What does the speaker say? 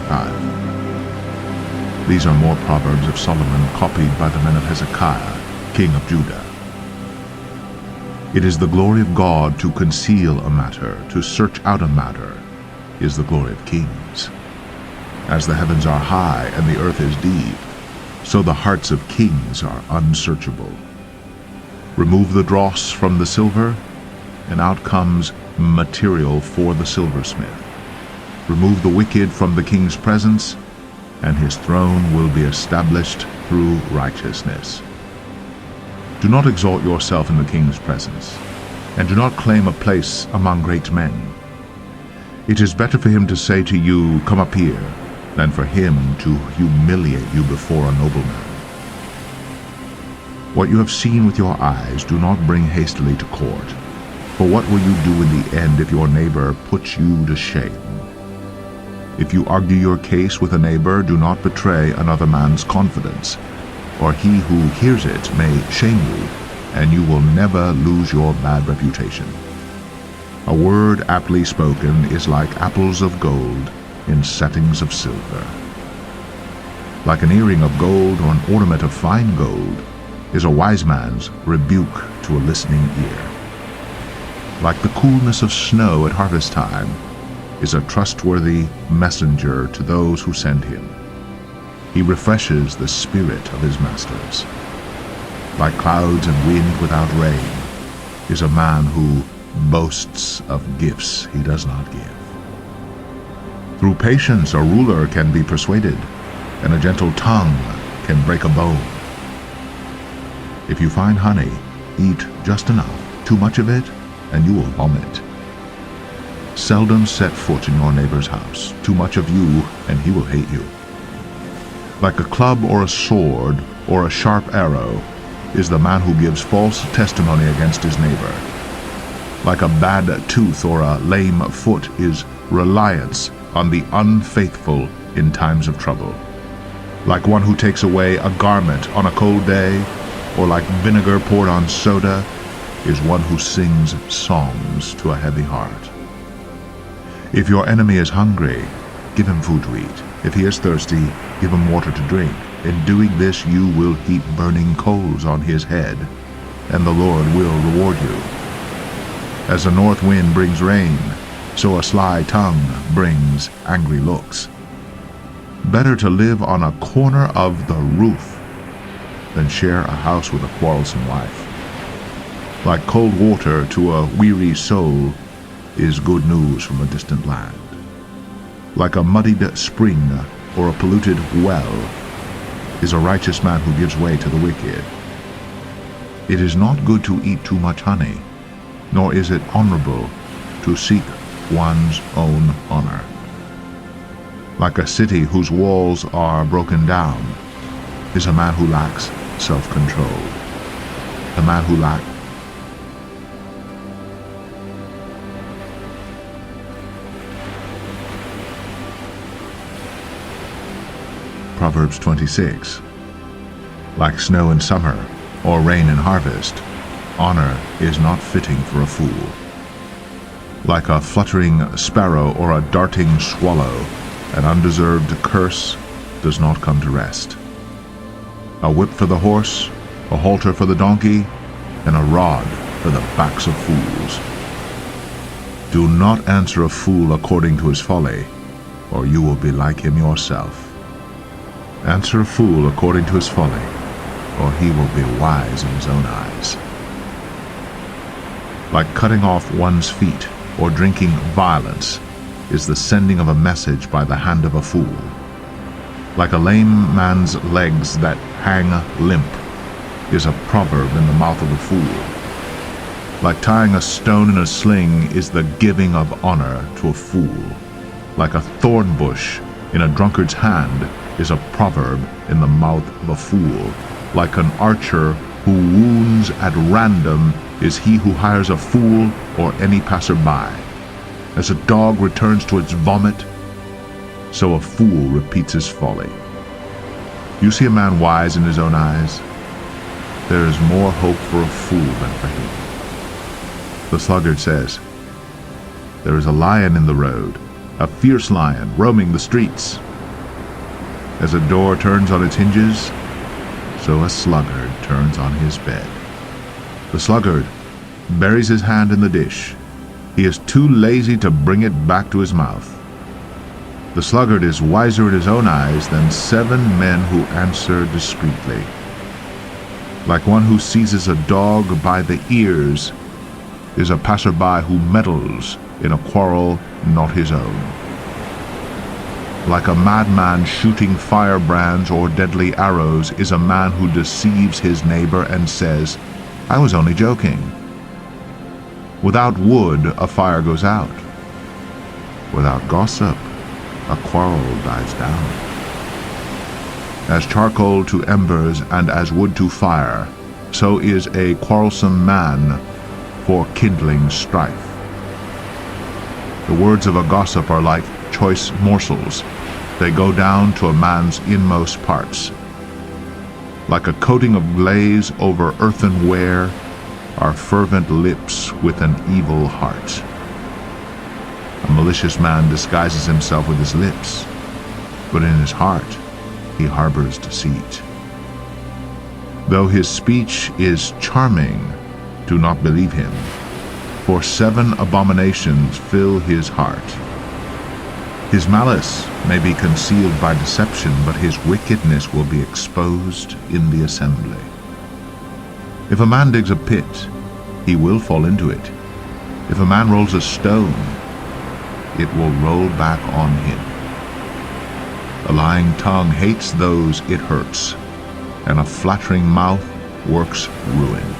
25. These are more Proverbs of Solomon copied by the men of Hezekiah, king of Judah. It is the glory of God to conceal a matter, to search out a matter is the glory of kings. As the heavens are high and the earth is deep, so the hearts of kings are unsearchable. Remove the dross from the silver, and out comes material for the silversmith. Remove the wicked from the king's presence, and his throne will be established through righteousness. Do not exalt yourself in the king's presence, and do not claim a place among great men. It is better for him to say to you, "Come up here," than for him to humiliate you before a nobleman. What you have seen with your eyes do not bring hastily to court, for what will you do in the end if your neighbor puts you to shame? If you argue your case with a neighbor, do not betray another man's confidence, or he who hears it may shame you, and you will never lose your bad reputation. A word aptly spoken is like apples of gold in settings of silver. Like an earring of gold or an ornament of fine gold is a wise man's rebuke to a listening ear. Like the coolness of snow at harvest time is a trustworthy messenger to those who send him. He refreshes the spirit of his masters. Like clouds and wind without rain is a man who boasts of gifts he does not give. Through patience a ruler can be persuaded, and a gentle tongue can break a bone. If you find honey, eat just enough. Too much of it, and you will vomit. Seldom set foot in your neighbor's house. Too much of you, and he will hate you. Like a club or a sword or a sharp arrow is the man who gives false testimony against his neighbor. Like a bad tooth or a lame foot is reliance on the unfaithful in times of trouble. Like one who takes away a garment on a cold day, or like vinegar poured on soda, is one who sings psalms to a heavy heart. If your enemy is hungry, give him food to eat. If he is thirsty, give him water to drink. In doing this you will heap burning coals on his head, and the Lord will reward you. As a north wind brings rain, so a sly tongue brings angry looks. Better to live on a corner of the roof than share a house with a quarrelsome wife. Like cold water to a weary soul is good news from a distant land. Like a muddied spring or a polluted well is a righteous man who gives way to the wicked. It is not good to eat too much honey, nor is it honorable to seek one's own honor. Like a city whose walls are broken down is a man who lacks self-control. The man who lacks Proverbs 26. Like snow in summer, or rain in harvest, honor is not fitting for a fool. Like a fluttering sparrow or a darting swallow, an undeserved curse does not come to rest. A whip for the horse, a halter for the donkey, and a rod for the backs of fools. Do not answer a fool according to his folly, or you will be like him yourself. Answer a fool according to his folly, or he will be wise in his own eyes. Like cutting off one's feet or drinking violence is the sending of a message by the hand of a fool. Like a lame man's legs that hang limp is a proverb in the mouth of a fool. Like tying a stone in a sling is the giving of honor to a fool. Like a thorn bush in a drunkard's hand is a proverb in the mouth of a fool. Like an archer who wounds at random is he who hires a fool or any passerby. As a dog returns to its vomit, so a fool repeats his folly. You see a man wise in his own eyes? There is more hope for a fool than for him. The sluggard says, "There is a lion in the road, a fierce lion roaming the streets. As a door turns on its hinges, so a sluggard turns on his bed. The sluggard buries his hand in the dish. He is too lazy to bring it back to his mouth. The sluggard is wiser in his own eyes than 7 men who answer discreetly. Like one who seizes a dog by the ears is a passerby who meddles in a quarrel not his own. Like a madman shooting firebrands or deadly arrows is a man who deceives his neighbor and says, "I was only joking." Without wood, a fire goes out. Without gossip, a quarrel dies down. As charcoal to embers and as wood to fire, so is a quarrelsome man for kindling strife. The words of a gossip are like choice morsels. They go down to a man's inmost parts. Like a coating of glaze over earthenware are fervent lips with an evil heart. A malicious man disguises himself with his lips, but in his heart he harbors deceit. Though his speech is charming, do not believe him, for 7 abominations fill his heart. His malice may be concealed by deception, but his wickedness will be exposed in the assembly. If a man digs a pit, he will fall into it. If a man rolls a stone, it will roll back on him. A lying tongue hates those it hurts, and a flattering mouth works ruin.